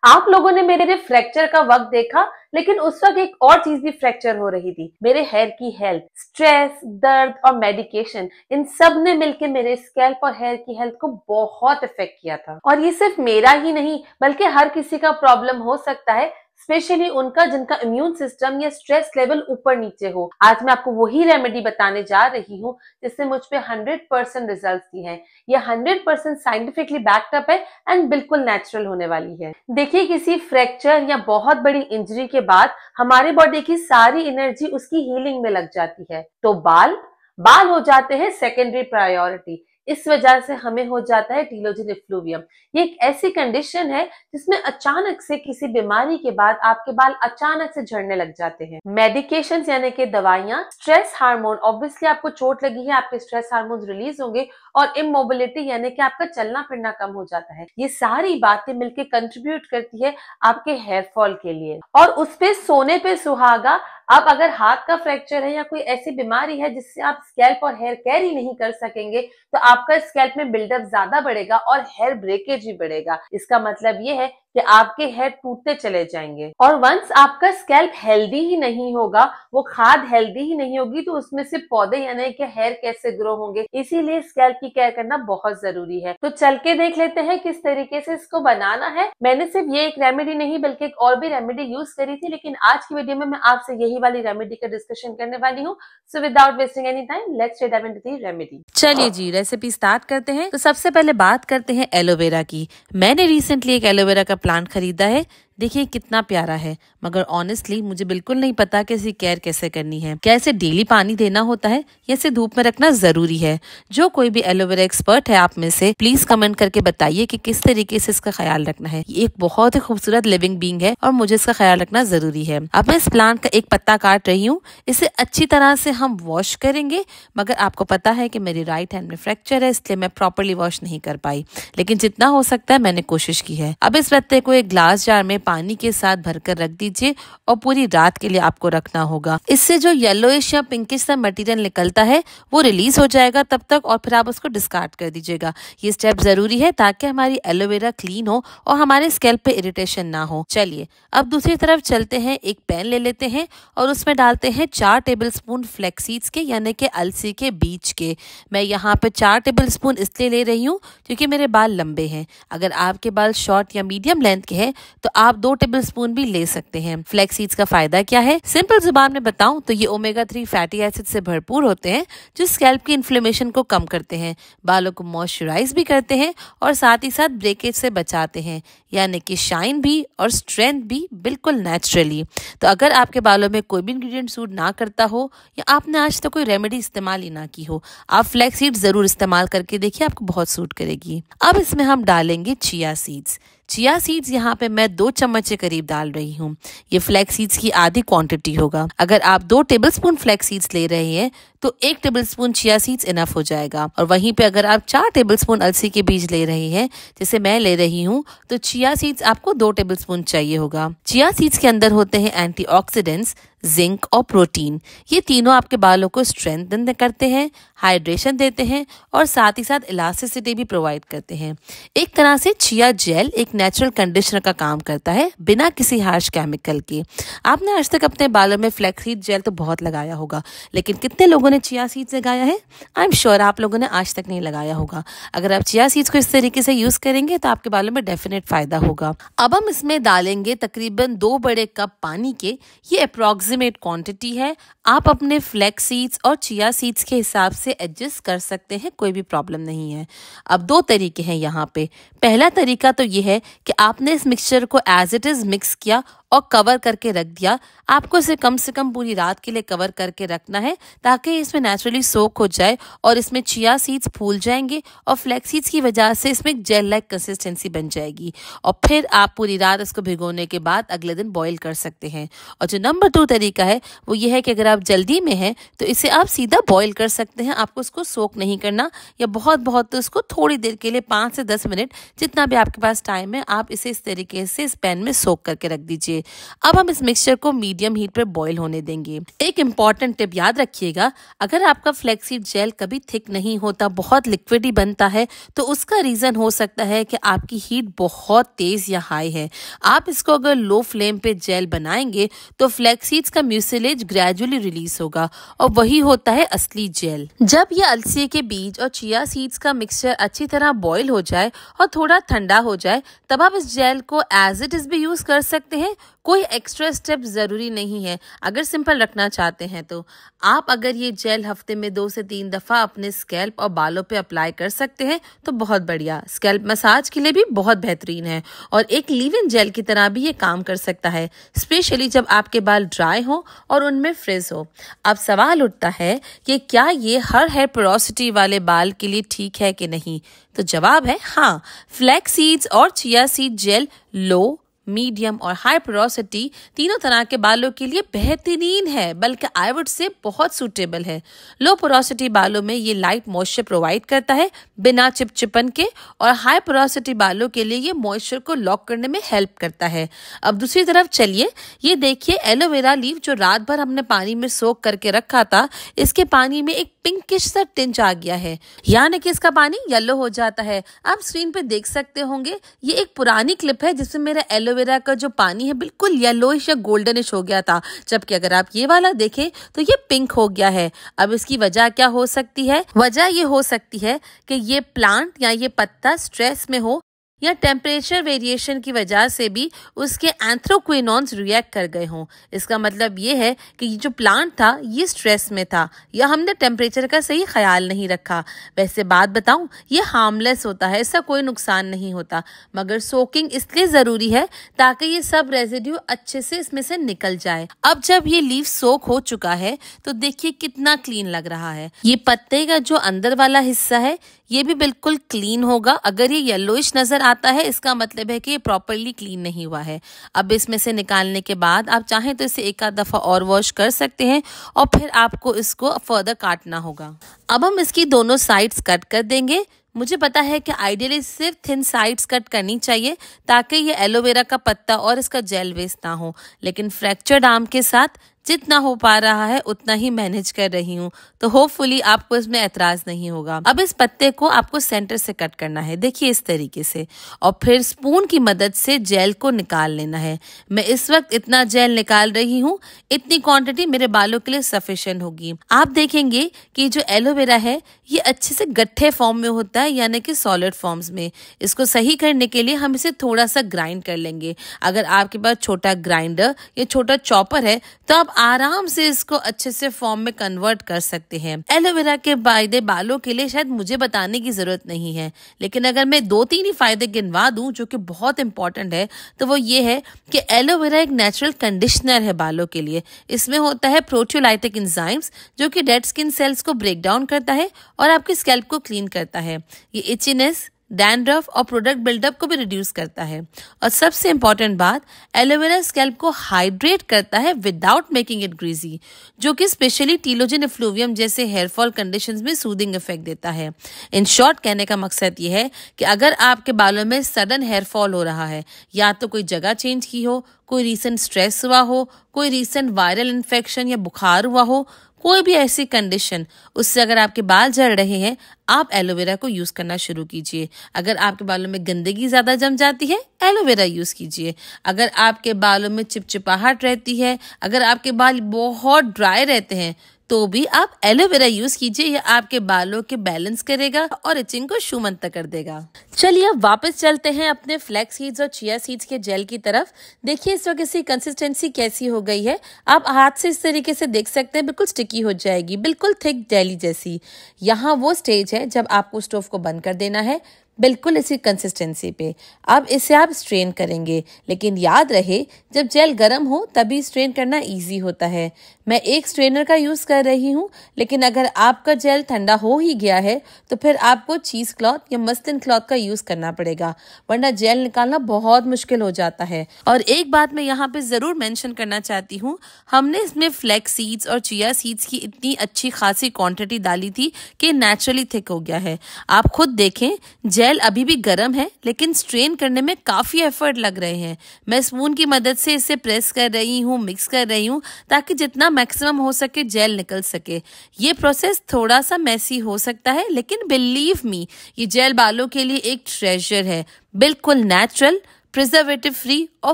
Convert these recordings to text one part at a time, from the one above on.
आप लोगों ने मेरे फ्रैक्चर का वक्त देखा, लेकिन उस वक्त एक और चीज भी फ्रैक्चर हो रही थी, मेरे हेयर की हेल्थ। स्ट्रेस, दर्द और मेडिकेशन, इन सब ने मिलकर मेरे स्कैल्प और हेयर की हेल्थ को बहुत इफेक्ट किया था। और ये सिर्फ मेरा ही नहीं, बल्कि हर किसी का प्रॉब्लम हो सकता है, स्पेशली उनका जिनका इम्यून सिस्टम या स्ट्रेस लेवल ऊपर नीचे हो। आज मैं आपको वही रेमेडी बताने जा रही हूँ जिसने मुझ पे 100% रिजल्ट दिए हैं। ये 100% साइंटिफिकली बैक्ड है एंड बिल्कुल नेचुरल होने वाली है। देखिए, किसी फ्रैक्चर या बहुत बड़ी इंजरी के बाद हमारे बॉडी की सारी एनर्जी उसकी हीलिंग में लग जाती है, तो बाल बाल हो जाते हैं सेकेंडरी प्रायोरिटी। इस वजह से हमें हो जाता है टीलोजिन इफ्लूवियम। ये एक ऐसी कंडीशन है जिसमें अचानक से किसी बीमारी के बाद आपके बाल अचानक से झड़ने लग जाते हैं। मेडिकेशन यानी कि दवाइयां, स्ट्रेस हार्मोन, ऑब्वियसली आपको चोट लगी है, आपके स्ट्रेस हार्मोन रिलीज होंगे, और इमोबिलिटी यानी कि आपका चलना फिरना कम हो जाता है। ये सारी बातें मिलकर कंट्रीब्यूट करती है आपके हेयर फॉल के लिए। और उस पे सोने पे सुहागा, अब अगर हाथ का फ्रैक्चर है या कोई ऐसी बीमारी है जिससे आप स्कैल्प और हेयर कैरी नहीं कर सकेंगे, तो आपका स्कैल्प में बिल्डअप ज्यादा बढ़ेगा और हेयर ब्रेकेज भी बढ़ेगा। इसका मतलब ये है कि आपके हेयर टूटते चले जाएंगे। और वंस आपका स्कैल्प हेल्दी ही नहीं होगा, वो खाद हेल्दी ही नहीं होगी, तो उसमें से पौधे यानी कि हेयर कैसे ग्रो होंगे। इसीलिए स्कैल्प की केयर करना बहुत जरूरी है। तो चल के देख लेते हैं किस तरीके से इसको बनाना है। मैंने सिर्फ ये एक रेमेडी नहीं बल्कि एक और भी रेमेडी यूज करी थी, लेकिन आज की वीडियो में मैं आपसे यही वाली रेमेडी का डिस्कशन करने वाली हूँ। So without wasting any time, let's dive into the remedy. चलिए जी, रेसिपी स्टार्ट करते हैं। तो सबसे पहले बात करते हैं एलोवेरा की। मैंने रिसेंटली एक एलोवेरा का प्लांट खरीदा है। देखिए कितना प्यारा है, मगर ऑनेस्टली मुझे बिल्कुल नहीं पता कि इसकी केयर कैसे करनी है। क्या इसे डेली पानी देना होता है या इसे धूप में रखना जरूरी है? जो कोई भी एलोवेरा एक्सपर्ट है आप में से, प्लीज कमेंट करके बताइए कि किस तरीके से इसका ख्याल रखना है। ये एक बहुत ही खूबसूरत लिविंग बीइंग है और मुझे इसका ख्याल रखना जरूरी है। अब मैं इस प्लांट का एक पत्ता काट रही हूँ। इसे अच्छी तरह से हम वॉश करेंगे, मगर आपको पता है कि मेरी राइट हैंड में फ्रैक्चर है, इसलिए मैं प्रॉपरली वॉश नहीं कर पाई, लेकिन जितना हो सकता है मैंने कोशिश की है। अब इस पत्ते को एक ग्लास जार में पानी के साथ भरकर रख दीजिए और पूरी रात के लिए आपको रखना होगा। इससे जो येलोइश या पिंकिश सा मटेरियल निकलता है वो रिलीज हो जाएगा तब तक, और फिर आप उसको डिस्कार्ड कर दीजिएगा। ये स्टेप जरूरी है ताकि हमारी एलोवेरा क्लीन हो और हमारे स्कैल्प पे इरिटेशन ना हो। चलिए अब दूसरी तरफ चलते हैं। एक पैन ले लेते हैं और उसमें डालते हैं 4 टेबलस्पून फ्लैक्स सीड्स के यानी कि अलसी के बीज के। मैं यहाँ पे 4 टेबलस्पून इसलिए ले रही हूँ क्योंकि मेरे बाल लंबे हैं। अगर आपके बाल शॉर्ट या मीडियम लेंथ के हैं तो आप 2 टेबलस्पून भी ले सकते हैं। फ्लैक्स सीड्स का फायदा क्या है, सिंपल जुबान में बताऊं तो ये ओमेगा 3 फैटी एसिड से भरपूर होते हैं, जो स्कैल्प की इन्फ्लेमेशन को कम करते हैं, बालों को मॉइस्चराइज भी करते हैं और साथ ही साथ ब्रेकेज से बचाते हैं, यानी कि शाइन भी और स्ट्रेंथ भी बिल्कुल नेचुरली। तो अगर आपके बालों में कोई भी इंग्रेडिएंट सूट ना करता हो या आपने आज तक कोई रेमेडी इस्तेमाल ही ना की हो, आप फ्लैक्स सीड्स जरूर इस्तेमाल करके देखिए, आपको बहुत सूट करेगी। अब इसमें हम डालेंगे चिया सीड्स। चिया सीड्स यहाँ पे मैं 2 चम्मच के करीब डाल रही हूँ। ये फ्लैक्स सीड्स की आधी क्वांटिटी होगा। अगर आप 2 टेबलस्पून फ्लैक्स सीड्स ले रहे हैं तो 1 टेबलस्पून चिया सीड्स इनफ हो जाएगा। और वहीं पे अगर आप 4 टेबलस्पून अलसी के बीज ले रहे हैं जैसे मैं ले रही हूँ, तो चिया सीड्स आपको 2 टेबलस्पून चाहिए होगा। चिया सीड्स के अंदर होते हैं एंटीऑक्सीडेंट्स, जिंक और प्रोटीन। ये तीनों आपके बालों को स्ट्रेंथन करते हैं, हाइड्रेशन देते हैं और साथ ही साथ इलास्टिसिटी भी प्रोवाइड करते हैं। एक तरह से चिया जेल एक नेचुरल कंडीशनर का काम करता है, बिना किसी हार्श केमिकल के। आपने आज तक अपने बालों में फ्लैक्स सीड जेल तो बहुत लगाया होगा, लेकिन कितने लोगों ने चिया सीड्स लगाया है? आई एम श्योर आप लोगों ने आज तक नहीं लगाया होगा। अगर आप चिया सीड्स को इस तरीके से यूज करेंगे तो आपके बालों में डेफिनेट फायदा होगा। अब हम इसमें डालेंगे तकरीबन 2 बड़े कप पानी के। ये अप्रोक्सीमेट क्वांटिटी है, आप अपने फ्लैक्स सीड्स और चिया सीड्स के हिसाब से एडजस्ट कर सकते हैं, कोई भी प्रॉब्लम नहीं है। अब 2 तरीके हैं यहाँ पे। पहला तरीका तो ये है कि आपने इस मिक्सचर को एज इट इज मिक्स किया और कवर करके रख दिया। आपको इसे कम से कम पूरी रात के लिए कवर करके रखना है ताकि इसमें नेचुरली सोक हो जाए और इसमें चिया सीड्स फूल जाएंगे और फ्लैक्स सीड्स की वजह से इसमें एक जेल लाइक कंसिस्टेंसी बन जाएगी। और फिर आप पूरी रात इसको भिगोने के बाद अगले दिन बॉईल कर सकते हैं। और जो नंबर 2 तरीका है वो ये है कि अगर आप जल्दी में हैं तो इसे आप सीधा बॉईल कर सकते हैं। आपको इसको सोक नहीं करना, या बहुत तो इसको थोड़ी देर के लिए 5 से 10 मिनट जितना भी आपके पास टाइम है, आप इसे इस तरीके से इस पैन में सोक करके रख दीजिए। लीजिए। अब हम इस मिक्सचर को मीडियम हीट पर बॉईल होने देंगे। एक इम्पॉर्टेंट टिप याद रखिएगा, अगर आपका फ्लैक्सीड जेल कभी थिक नहीं होता, बहुत लिक्विड ही बनता है, तो उसका रीजन हो सकता है कि आपकी हीट बहुत तेज या हाई है। आप इसको अगर लो फ्लेम पे जेल बनाएंगे तो फ्लैक्सीड्स का म्यूसिलेज ग्रेजुअली रिलीज होगा और वही होता है असली जेल। जब ये अलसी के बीज और चिया सीड्स का मिक्सचर अच्छी तरह बॉईल हो जाए और थोड़ा ठंडा हो जाए, तब आप इस जेल को एज इट इज भी यूज कर सकते हैं। कोई एक्स्ट्रा स्टेप जरूरी नहीं है अगर सिंपल रखना चाहते हैं तो। आप अगर ये जेल हफ्ते में 2 से 3 दफा अपने स्कैल्प और बालों पे अप्लाई कर सकते हैं तो बहुत बढ़िया। स्कैल्प मसाज के लिए भी बहुत बेहतरीन है और एक लीव इन जेल की तरह भी ये काम कर सकता है, स्पेशली जब आपके बाल ड्राई हो और उनमें फ्रिज हो। अब सवाल उठता है कि क्या ये हर हेयर पोरोसिटी वाले बाल के लिए ठीक है कि नहीं, तो जवाब है हाँ। फ्लैक्स सीड्स और चिया सीड जेल लो, मीडियम और हाई पोरोसिटी तीनों तरह के बालों के लिए बेहतरीन है, बल्कि आई वुड से बहुत सूटेबल है। लो पोरोसिटी बालों में ये लाइट मॉइस्चर प्रोवाइड करता है बिना चिपचिपन के, और हाई पोरोसिटी बालों के लिए ये मॉइस्चर को लॉक करने में हेल्प करता है। अब दूसरी तरफ चलिए, ये देखिए एलोवेरा लीफ जो रात भर हमने पानी में सोक करके रखा था, इसके पानी में एक पिंकिश सा टिंच आ गया है, यानी कि इसका पानी येलो हो जाता है। आप स्क्रीन पे देख सकते होंगे, ये एक पुरानी क्लिप है जिसमें मेरा एलोवेरा का जो पानी है बिल्कुल येलोइश या गोल्डनिश हो गया था, जबकि अगर आप ये वाला देखें तो ये पिंक हो गया है। अब इसकी वजह क्या हो सकती है? वजह ये हो सकती है कि ये प्लांट या ये पत्ता स्ट्रेस में हो, या टेम्परेचर वेरिएशन की वजह से भी उसके एंथ्रोक्विनोन्स रिएक्ट कर गए हों। इसका मतलब ये है कि ये जो प्लांट था ये स्ट्रेस में था, या हमने टेम्परेचर का सही ख्याल नहीं रखा। वैसे बात बताऊं, ये हार्मलेस होता है, इसका कोई नुकसान नहीं होता, मगर सोकिंग इसलिए ज़रूरी है ताकि ये सब रेजिड्यू अच्छे से इसमें से निकल जाए। अब जब ये लीफ सोक हो चुका है तो देखिए कितना क्लीन लग रहा है। ये पत्ते का जो अंदर वाला हिस्सा है ये भी बिल्कुल क्लीन होगा। अगर ये येलोइश नजर आता है, इसका मतलब है कि ये प्रॉपरली क्लीन नहीं हुआ है। अब इसमें से निकालने के बाद आप चाहें तो इसे एक आध दफा और वॉश कर सकते हैं और फिर आपको इसको फर्दर काटना होगा। अब हम इसकी दोनों साइड्स कट कर देंगे। मुझे पता है कि आइडियली सिर्फ थिन साइड्स कट करनी चाहिए ताकि ये एलोवेरा का पत्ता और इसका जेल वेस्ट ना हो, लेकिन फ्रैक्चर्ड आर्म के साथ जितना हो पा रहा है उतना ही मैनेज कर रही हूँ, तो होपफुली आपको इसमें एतराज नहीं होगा। अब इस पत्ते को आपको सेंटर से कट करना है, देखिए इस तरीके से, और फिर स्पून की मदद से जेल को निकाल लेना है। मैं इस वक्त इतना जेल निकाल रही हूँ, इतनी क्वांटिटी मेरे बालों के लिए सफिशिएंट होगी। आप देखेंगे कि जो एलोवेरा है ये अच्छे से गट्ठे फॉर्म में होता है, यानी कि सॉलिड फॉर्म्स में। इसको सही करने के लिए हम इसे थोड़ा सा ग्राइंड कर लेंगे। अगर आपके पास छोटा ग्राइंडर या छोटा चॉपर है तो आप आराम से इसको अच्छे से फॉर्म में कन्वर्ट कर सकते हैं। एलोवेरा के फायदे बालों के लिए शायद मुझे बताने की जरूरत नहीं है, लेकिन अगर मैं 2-3 ही फायदे गिनवा दूं जो कि बहुत इंपॉर्टेंट है, तो वो ये है कि एलोवेरा एक नेचुरल कंडीशनर है बालों के लिए। इसमें होता है प्रोटियोलाइटिक एंजाइम्स जो कि डेड स्किन सेल्स को ब्रेक डाउन करता है और आपके स्कैल्प को क्लीन करता है। ये इचीनेस, डैंड्रफ और प्रोडक्ट बिल्डअप को भी रिड्यूस करता है। और सबसे इंपॉर्टेंट बात, एलोवेरा स्कैल्प को हाइड्रेट करता है विदाउट मेकिंग इट ग्रीजी, जो कि स्पेशली टीलोजन एफ्लूवियम जैसे हेयर फॉल कंडीशंस में सूदिंग इफेक्ट देता है। इन शॉर्ट कहने का मकसद ये है कि अगर आपके बालों में सडन हेयर फॉल हो रहा है, या तो कोई जगह चेंज की हो, कोई रीसेंट स्ट्रेस हुआ हो, कोई रीसेंट वायरल इन्फेक्शन या बुखार हुआ हो, कोई भी ऐसी कंडीशन, उससे अगर आपके बाल झड़ रहे हैं, आप एलोवेरा को यूज करना शुरू कीजिए। अगर आपके बालों में गंदगी ज्यादा जम जाती है, एलोवेरा यूज कीजिए। अगर आपके बालों में चिपचिपाहट रहती है, अगर आपके बाल बहुत ड्राई रहते हैं, तो भी आप एलोवेरा यूज कीजिए। यह आपके बालों के बैलेंस करेगा और इचिंग को शूमंत कर देगा। चलिए अब वापस चलते हैं अपने फ्लैक्स सीड्स और चिया सीड्स के जेल की तरफ। देखिए इस वक्त इसकी कंसिस्टेंसी कैसी हो गई है। आप हाथ से इस तरीके से देख सकते हैं, बिल्कुल स्टिकी हो जाएगी, बिल्कुल थिक जेली जैसी। यहाँ वो स्टेज है जब आपको स्टोव को बंद कर देना है, बिल्कुल इसी कंसिस्टेंसी पे। अब इसे आप स्ट्रेन करेंगे, लेकिन याद रहे जब जेल गर्म हो तभी स्ट्रेन करना इजी होता है। मैं एक स्ट्रेनर का यूज कर रही हूँ, लेकिन अगर आपका जेल ठंडा हो ही गया है तो फिर आपको चीज क्लॉथ या मसलिन क्लॉथ का यूज करना पड़ेगा, वरना जेल निकालना बहुत मुश्किल हो जाता है। और एक बात मैं यहाँ पे जरूर मेंशन करना चाहती हूँ, हमने इसमें फ्लैक्स सीड्स और चिया सीड्स की इतनी अच्छी खासी क्वांटिटी डाली थी कि नेचुरली थिक हो गया है। आप खुद देखें, जेल जेल अभी भी गर्म है लेकिन स्ट्रेन करने में काफी एफर्ट लग रहे हैं। मैं स्पून की मदद से इसे प्रेस कर रही हूँ, मिक्स कर रही हूँ ताकि जितना मैक्सिमम हो सके जेल निकल सके। ये प्रोसेस थोड़ा सा मेसी हो सकता है लेकिन बिलीव मी, ये जेल बालों के लिए एक ट्रेजर है, बिल्कुल नेचुरल, प्रिजर्वेटिव फ्री और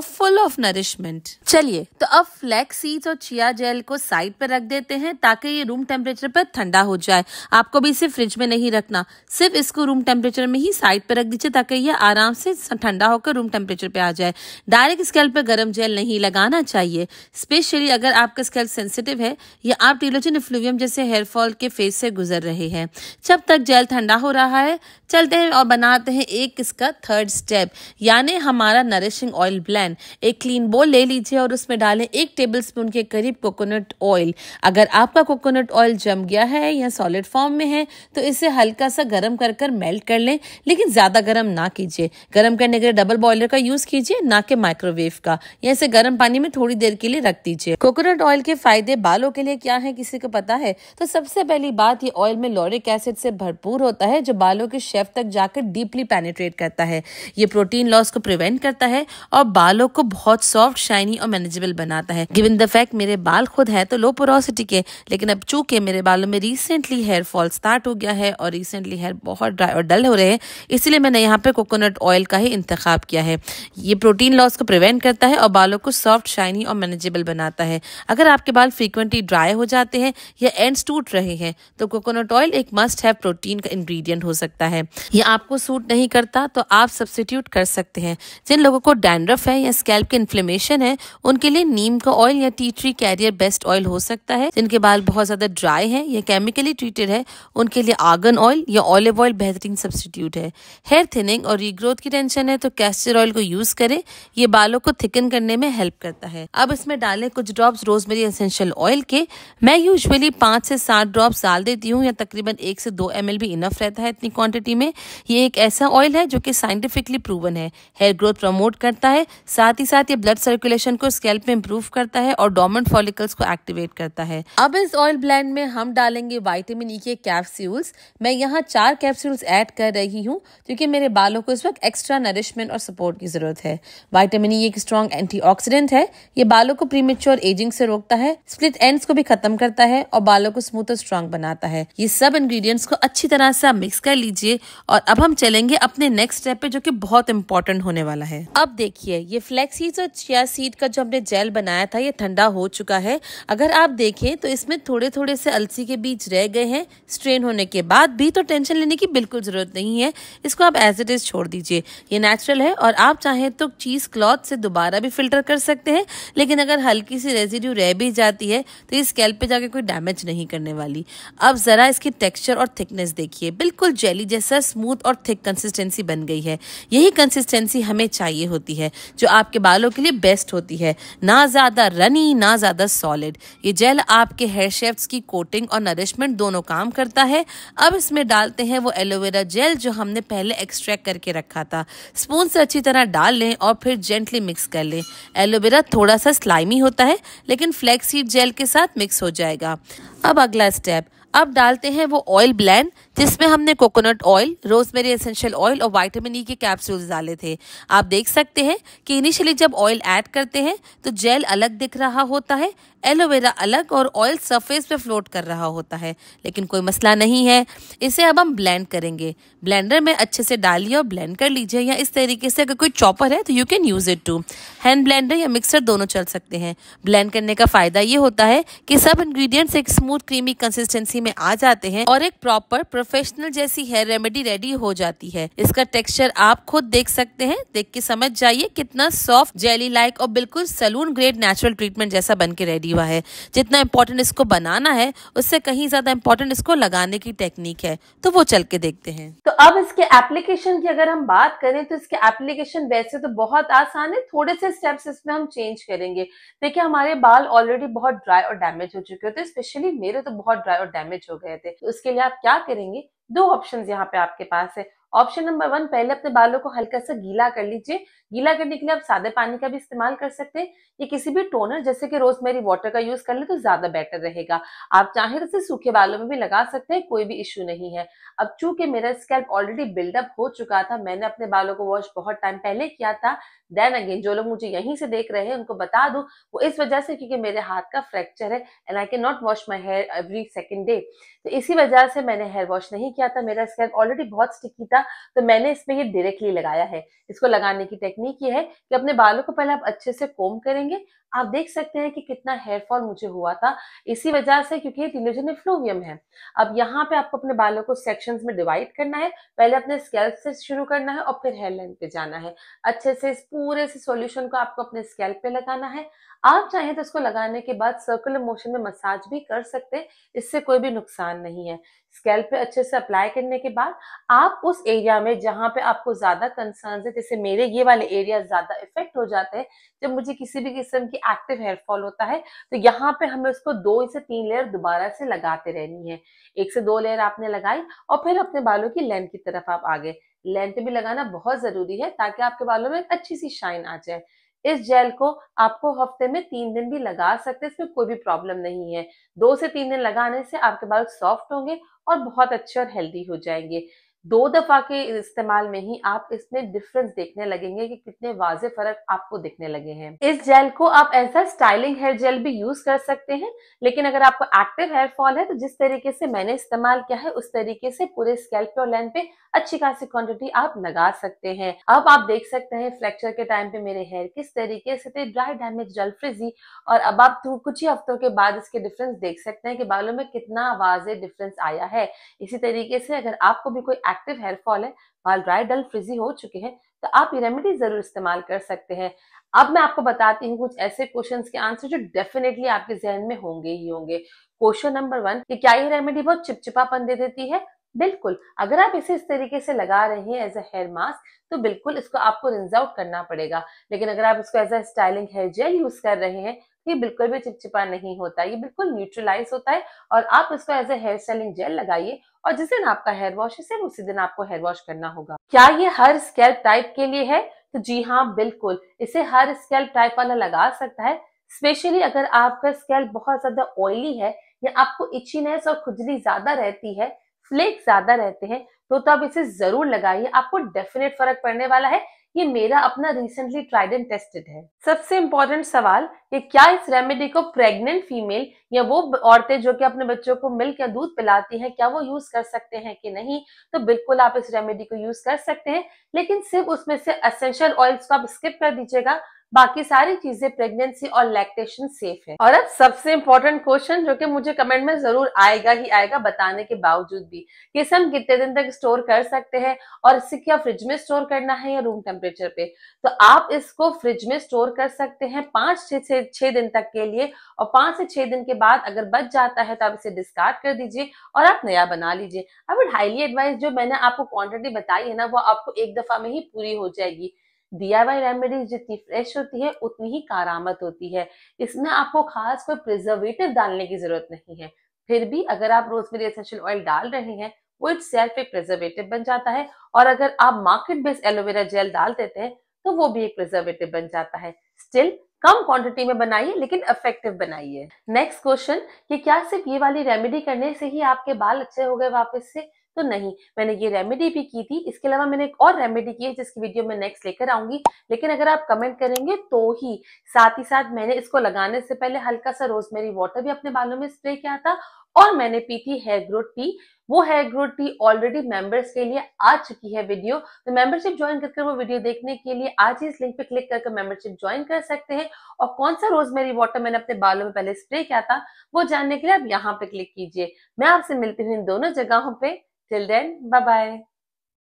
फुल ऑफ नरिशमेंट। चलिए तो अब फ्लैक्स सीड्स और चिया जेल को साइड पर रख देते हैं ताकि ये रूम टेम्परेचर पर ठंडा हो जाए। आपको भी इसे फ्रिज में नहीं रखना, सिर्फ इसको रूम टेम्परेचर में ही साइड पर रख दीजिए ताकि ये आराम से ठंडा होकर रूम टेम्परेचर पे आ जाए। डायरेक्ट स्कैल्प पे गर्म जेल नहीं लगाना चाहिए, स्पेशली अगर आपका स्कैल्प सेंसिटिव है या आप टीलोजन इफ्लूवियम जैसे हेयर फॉल के फेज से गुजर रहे हैं। जब तक जेल ठंडा हो रहा है चलते हैं और बनाते हैं एक इसका थर्ड स्टेप, यानी हमारा नरिशिंग ऑयल ब्लेंड। एक क्लीन बोल ले लीजिए और उसमें डालें 1 टेबलस्पून के करीब कोकोनट ऑयल। अगर आपका कोकोनट ऑयल जम गया है या सॉलिड फॉर्म में है तो इसे हल्का सा गर्म कर मेल्ट कर लें, लेकिन ज्यादा गर्म ना कीजिए। गर्म करने के लिए डबल बॉयलर का यूज कीजिए, ना कि माइक्रोवेव का, या इसे गर्म पानी में थोड़ी देर के लिए रख दीजिए। कोकोनट ऑयल के फायदे बालों के लिए क्या है किसी को पता है? तो सबसे पहली बात, ये ऑयल में लॉरिक एसिड से भरपूर होता है जो बालों के शेफ तक जाकर डीपली पेनिट्रेट करता है। ये प्रोटीन लॉस को प्रिवेंट करता है और बालों को बहुत सॉफ्ट, शाइनी और मैनेजेबल बनाता है। गिवन द फैक्ट मेरे बाल खुद है तो लो पोरोसिटी के, लेकिन अब चूंकि मेरे बालों में रिसेंटली हेयर फॉल स्टार्ट हो गया है और रिसेंटली हेयर बहुत ड्राई और डल हो रहे हैं, इसलिए मैंने यहाँ पे कोकोनट ऑयल का ही इंतखाब किया है। ये प्रोटीन लॉस को प्रिवेंट करता है और बालों को सॉफ्ट, शाइनी और मैनेजेबल बनाता है। अगर आपके बाल फ्रीक्वेंटली ड्राई हो जाते हैं या एंड्स टूट रहे हैं तो कोकोनट ऑयल एक मस्ट हैव प्रोटीन का इंग्रेडिएंट हो सकता है। ये आपको सूट नहीं करता तो आप सब्स्टिट्यूट कर सकते हैं। जिन लोगों को डैंड्रफ है या स्कैल्प के इन्फ्लेमेशन है उनके लिए नीम का ऑयल या tea tree carrier based oil हो सकता है। जिनके बाल बहुत ज्यादा ड्राई है या केमिकली ट्रीटेड है उनके लिए आर्गन ऑयल या ऑलिव ऑयल बेहतरीन सब्स्टिट्यूट है। हेयर थिनिंग और रीग्रोथ की टेंशन है तो कैस्टर ऑयल को यूज करें, ये बालों को थिकन करने में हेल्प करता है। अब इसमें डालें कुछ ड्रॉप्स रोजमेरी एसेंशियल ऑयल के। मैं यूजुअली 5 से 7 ड्रॉप्स डाल देती हूँ या तकरीबन 1 से 2 ml भी इनफ रहता है इतनी क्वांटिटी में। ये एक ऐसा ऑयल है जो कि साइंटिफिकली प्रूवन है, हेयर ग्रोथ प्रमोट करता है, साथ ही साथ ये ब्लड सर्कुलेशन को स्कैल्प में इंप्रूव करता है और डोर्मेंट फॉलिकल्स को एक्टिवेट करता है। अब इस ऑयल ब्लेंड में हम डालेंगे विटामिन ई के कैप्सूल्स। मैं यहाँ 4 कैप्सूल्स ऐड कर रही हूँ क्योंकि मेरे बालों को इस वक्त एक्स्ट्रा नरिशमेंट और सपोर्ट की जरूरत है। विटामिन ई एक स्ट्रॉन्ग एंटीऑक्सीडेंट है, ये बालों को प्रीमेच्योर एजिंग से रोकता है, स्प्लिट एंड्स को भी खत्म करता है और बालों को स्मूथ और स्ट्रॉन्ग बनाता है। ये सब इंग्रेडिएंट्स को अच्छी तरह से आप मिक्स कर लीजिए और अब हम चलेंगे अपने नेक्स्ट स्टेप पे जो कि बहुत इंपॉर्टेंट होने वाला है। अब देखिए, ये फ्लैक्स सीड्स और चिया सीड का जो हमने जेल बनाया था ये ठंडा हो चुका है। अगर आप देखें तो इसमें थोड़े थोड़े से अलसी के बीज रह गए हैं स्ट्रेन होने के बाद भी, तो टेंशन लेने की बिल्कुल जरूरत नहीं है। इसको आप एज इट इज छोड़ दीजिए, ये नेचुरल है और आप चाहें तो चीज क्लॉथ से दोबारा भी फिल्टर कर सकते हैं, लेकिन अगर हल्की सी रेजिड्यू रह भी जाती है तो इस स्कैल्प पे जाके कोई डैमेज नहीं करने वाली। अब जरा इसकी टेक्सचर और थिकनेस देखिए, बिल्कुल जेली जैसा स्मूथ और थिक कंसिस्टेंसी बन गई है। यही कंसिस्टेंसी हमें चाहिए होती है जो आपके बालों के लिए बेस्ट होती है, ना ज्यादा रनी ना ज्यादा सॉलिड। ये जेल आपके हेयर शेफ्ट्स की कोटिंग और नरिशमेंट दोनों काम करता है। अब इसमें डालते हैं वो एलोवेरा जेल जो हमने पहले एक्सट्रैक्ट करके रखा था। स्पून से अच्छी तरह डाल लें और फिर जेंटली मिक्स कर लें। एलोवेरा थोड़ा सा स्लाइमी होता है लेकिन फ्लैक्स सीड जेल के साथ मिक्स हो जाएगा। अब अगला स्टेप, अब डालते हैं वो ऑयल ब्लेंड जिसमें हमने coconut oil, rosemary essential oil और विटामिन ई के कैप्सूल्स डाले थे। आप देख सकते हैं कि इनिशियली जब ऑयल ऐड करते हैं तो जेल अलग दिख रहा होता है, एलोवेरा अलग और ऑयल सरफेस पे फ्लोट कर रहा होता है, लेकिन कोई मसला नहीं है। इसे अब हम ब्लेंड करेंगे। ब्लेंडर में अच्छे से डालिए और ब्लेंड कर लीजिए, या इस तरीके से अगर कोई चॉपर है तो you can use it too. Hand blender या मिक्सर दोनों चल सकते हैं। ब्लेंड करने का फायदा ये होता है कि सब इंग्रेडिएंट्स एक स्मूथ क्रीमी कंसिस्टेंसी में आ जाते हैं और एक प्रॉपर प्रोफेशनल जैसी हेयर रेमेडी रेडी हो जाती है। इसका टेक्सचर आप खुद देख सकते हैं, देख के समझ जाइए कितना सॉफ्ट, जेली लाइक और बिल्कुल सैलून ग्रेड नेचुरल ट्रीटमेंट जैसा बन के रेडी हुआ है। जितना इंपॉर्टेंट इसको बनाना है उससे कहीं ज्यादा इंपॉर्टेंट इसको लगाने की टेक्निक है, तो वो चल के देखते हैं। तो अब इसके एप्लीकेशन की अगर हम बात करें तो इसके एप्लीकेशन वैसे तो बहुत आसान है, थोड़े से स्टेप्स इसमें हम चेंज करेंगे। देखिए, हमारे बाल ऑलरेडी बहुत ड्राई और डैमेज हो चुके होते हैं, स्पेशली मेरे तो बहुत ड्राई और डैमेज हो गए थे। तो उसके लिए आप क्या करेंगे, 2 ऑप्शंस यहाँ पे आपके पास है। ऑप्शन नंबर 1, पहले अपने बालों को हल्का सा गीला कर लीजिए। गीला करने के लिए आप सादे पानी का भी इस्तेमाल कर सकते हैं या किसी भी टोनर जैसे कि रोजमेरी वाटर का यूज कर ले तो ज्यादा बेटर रहेगा। आप चाहें तो इसे सूखे बालों में भी लगा सकते हैं, कोई भी इश्यू नहीं है। अब चूंकि मेरा स्कैल्प ऑलरेडी बिल्डअप हो चुका था, मैंने अपने बालों को वॉश बहुत टाइम पहले किया था। देन अगेन जो लोग मुझे यहीं से देख रहे हैं उनको बता दूं, वो इस वजह से क्योंकि मेरे हाथ का फ्रैक्चर है and I can not wash my hair every second day. तो इसी वजह से मैंने हेयर वॉश नहीं किया था। मेरा स्कैल्प ऑलरेडी बहुत स्टिकी था, तो मैंने इसमें ये डायरेक्टली लगाया है। इसको लगाने की टेक्निक ये है कि अपने बालों को पहले आप अच्छे से कोम करेंगे। आप देख सकते हैं कि कितना हेयर फॉल मुझे हुआ था, इसी वजह से क्योंकि ये टीलोजन एफ्लुवियम है। अब यहाँ पे आपको अपने बालों को सेक्शंस में डिवाइड करना है। पहले अपने स्कैल्प से शुरू करना है और फिर हेयर लाइन पे जाना है। अच्छे से इस पूरे से सॉल्यूशन को आपको अपने स्कैल्प पे लगाना है। आप चाहें तो इसको लगाने के बाद सर्कुलर मोशन में मसाज भी कर सकते हैं, इससे कोई भी नुकसान नहीं है। स्कैल्प पे अच्छे से अप्लाई करने के बाद आप उस एरिया में जहां पे आपको ज्यादा कंसर्न है, जैसे मेरे ये वाले एरिया ज्यादा इफेक्ट हो जाते हैं जब मुझे किसी भी किस्म की एक्टिव हेयर फॉल होता है, तो यहाँ पे हमें उसको 2 से 3 लेयर दोबारा से लगाते रहनी है। 1 से 2 लेयर आपने लगाई और फिर अपने बालों की लेंथ की तरफ आप आ गए। लेंथ भी लगाना बहुत जरूरी है ताकि आपके बालों में एक अच्छी सी शाइन आ जाए। इस जेल को आपको हफ्ते में 3 दिन भी लगा सकते हैं, इसमें कोई भी प्रॉब्लम नहीं है। 2 से 3 दिन लगाने से आपके बाल सॉफ्ट होंगे और बहुत अच्छे और हेल्दी हो जाएंगे। 2 दफा के इस्तेमाल में ही आप इसमें डिफरेंस देखने लगेंगे कि कितने वाजे फर्क आपको दिखने लगे हैं। इस जेल को आप as a styling hair gel भी यूज कर सकते हैं, लेकिन अगर आपको एक्टिव हेयर फॉल है तो जिस तरीके से मैंने इस्तेमाल किया है उस तरीके से पूरे स्कैल्प और लेंथ पे अच्छी खासी क्वांटिटी आप लगा सकते हैं। अब आप देख सकते हैं फ्रैक्चर के टाइम पे मेरे हेयर किस तरीके से थे, ड्राई, डैमेज, डल, फ्रिजी। और अब आप कुछ ही हफ्तों के बाद इसके डिफरेंस देख सकते हैं कि बालों में कितना वाजे डिफरेंस आया है। इसी तरीके से अगर आपको भी कोई एक्टिव हेयर फॉल है, बाल ड्राई, डल, फ्रिजी हो चुके हैं, तो आप ये रेमेडी जरूर इस्तेमाल कर सकते हैं। अब मैं आपको बताती हूँ कुछ ऐसे क्वेश्चंस के आंसर जो डेफिनेटली आपके जहन में होंगे ही होंगे। क्वेश्चन नंबर 1 कि क्या ये रेमेडी बहुत चिपचिपापन दे देती है? बिल्कुल। अगर आप इसे इस तरीके से लगा रहे हैं एज अ हेयर मास्क, तो बिल्कुल इसको आपको रिंस आउट करना पड़ेगा। लेकिन अगर आप इसको as a styling hair gel use कर रहे हैं, ये बिल्कुल भी चिपचिपा नहीं होता, ये बिल्कुल न्यूट्रलाइज होता है। और आप इसको as a hair styling gel लगाइए और जिस दिन आपका हेयर वॉश है सिर्फ उसी दिन आपको हेयर वॉश करना होगा। क्या ये हर स्कैल्प टाइप के लिए है? तो जी हाँ, बिल्कुल। इसे हर स्कैल्प टाइप वाला लगा सकता है। स्पेशली अगर आपका स्कैल्प बहुत ज्यादा ऑयली है या आपको इचीनेस और खुजली ज्यादा रहती है, फ्लेक ज्यादा रहते हैं, तो आप इसे जरूर लगाइए, आपको डेफिनेट फर्क पड़ने वाला है। ये मेरा अपना रिसेंटली ट्राइड एंड टेस्टेड है। सबसे इंपॉर्टेंट सवाल कि क्या इस रेमेडी को प्रेग्नेंट फीमेल या वो औरतें जो कि अपने बच्चों को मिल्क या दूध पिलाती हैं, क्या वो यूज कर सकते हैं कि नहीं? तो बिल्कुल आप इस रेमेडी को यूज कर सकते हैं, लेकिन सिर्फ उसमें से एसेंशियल ऑयल्स को आप स्किप कर दीजिएगा। बाकी सारी चीजें प्रेगनेंसी और लैक्टेशन सेफ है। और अब सबसे इंपॉर्टेंट क्वेश्चन जो कि मुझे कमेंट में जरूर आएगा ही आएगा बताने के बावजूद भी, कि इसे हम कितने दिन तक स्टोर कर सकते हैं और इसे क्या फ्रिज में स्टोर करना है या रूम टेम्परेचर पे? तो आप इसको फ्रिज में स्टोर कर सकते हैं 5 से 6 दिन तक के लिए, और 5 से 6 दिन के बाद अगर बच जाता है तो आप इसे डिस्कार्ड कर दीजिए और आप नया बना लीजिए। आई वुड हाईली एडवाइज, जो मैंने आपको क्वांटिटी बताई है ना, वो आपको एक दफा में ही पूरी हो जाएगी। DIY रेमेडीज जितनी फ्रेश होती है उतनी ही कारामत होती है। इसमें आपको खास कोई प्रिजर्वेटिव डालने की जरूरत नहीं है। फिर भी अगर आप रोजमेरी एसेंशियल ऑयल डाल रहे हैं, वो इट सेल्फ एक प्रिजर्वेटिव बन जाता है। और अगर आप मार्केट बेस्ड एलोवेरा जेल डाल देते हैं तो वो भी एक प्रिजर्वेटिव बन जाता है। स्टिल कम क्वांटिटी में बनाइए लेकिन इफेक्टिव बनाइए। नेक्स्ट क्वेश्चन कि क्या सिर्फ ये वाली रेमेडी करने से ही आपके बाल अच्छे हो गए वापस से? तो नहीं, मैंने ये रेमेडी भी की थी, इसके अलावा मैंने एक और रेमेडी की है जिसकी वीडियो मैं नेक्स्ट लेकर आऊंगी। लेकिन अगर आप कमेंट करेंगे तो ही साथ मैंने इसको लगाने से पहले हल्का सा रोजमेरी वाटर भी अपने बालों में स्प्रे किया था और मैंने पी थी हेयर ग्रोथ टी। वो hair growth tea already members के लिए आ चुकी है वीडियो, तो मेंबरशिप ज्वाइन करके वो वीडियो देखने के लिए आज ही इस लिंक पे क्लिक करके मेंबरशिप ज्वाइन कर सकते हैं। और कौन सा रोजमेरी वाटर मैंने अपने बालों में पहले स्प्रे किया था वो जानने के लिए आप यहाँ पे क्लिक कीजिए। मैं आपसे मिलती हूँ इन दोनों जगहों पे। Till then, bye bye.